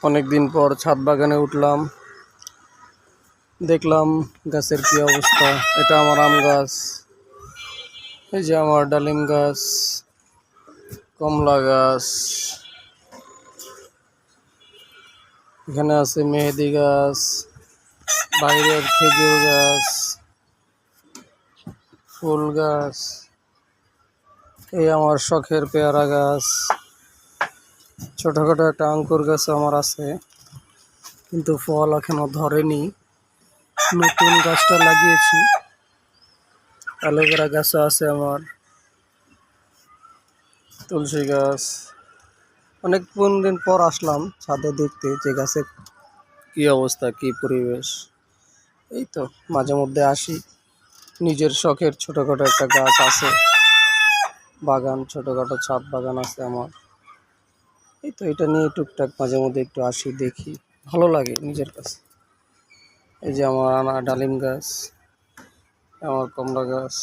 অনেক দিন পর ছাদ বাগানে উঠলাম, দেখলাম গাছের কি অবস্থা। এটা আমার আম গাছ, এই যে আমার ডালিম গাছ, কমলা গাছ, এখানে আছে মেহেদি গাছ, বাইরের খেজুর গাছ, ফুল গাছ, এই আমার শখের পেয়ারা গাছ, ছোটখাটো একটা আঙ্কুর গাছ আমার আছে, কিন্তু ফল এখনো ধরেনি। নতুন গাছটা লাগিয়েছি। অ্যালোভেরা গাছও আছে আমার, তুলসী গাছ। অনেক দিন পর আসলাম ছাদে দেখতে যে গাছের কি অবস্থা, কি পরিবেশ। এই তো মাঝে মধ্যে আসি, নিজের শখের ছোটখাটো একটা গাছ আছে, বাগান, ছোটখাটো ছাদ বাগান আছে আমার। এই তো এটা নিয়ে টুকটাক মাঝে মধ্যে একটু আসি, দেখি, ভালো লাগে নিজের কাছে। এই যে আমার ডালিম গাছ, আমার কমলা গাছ।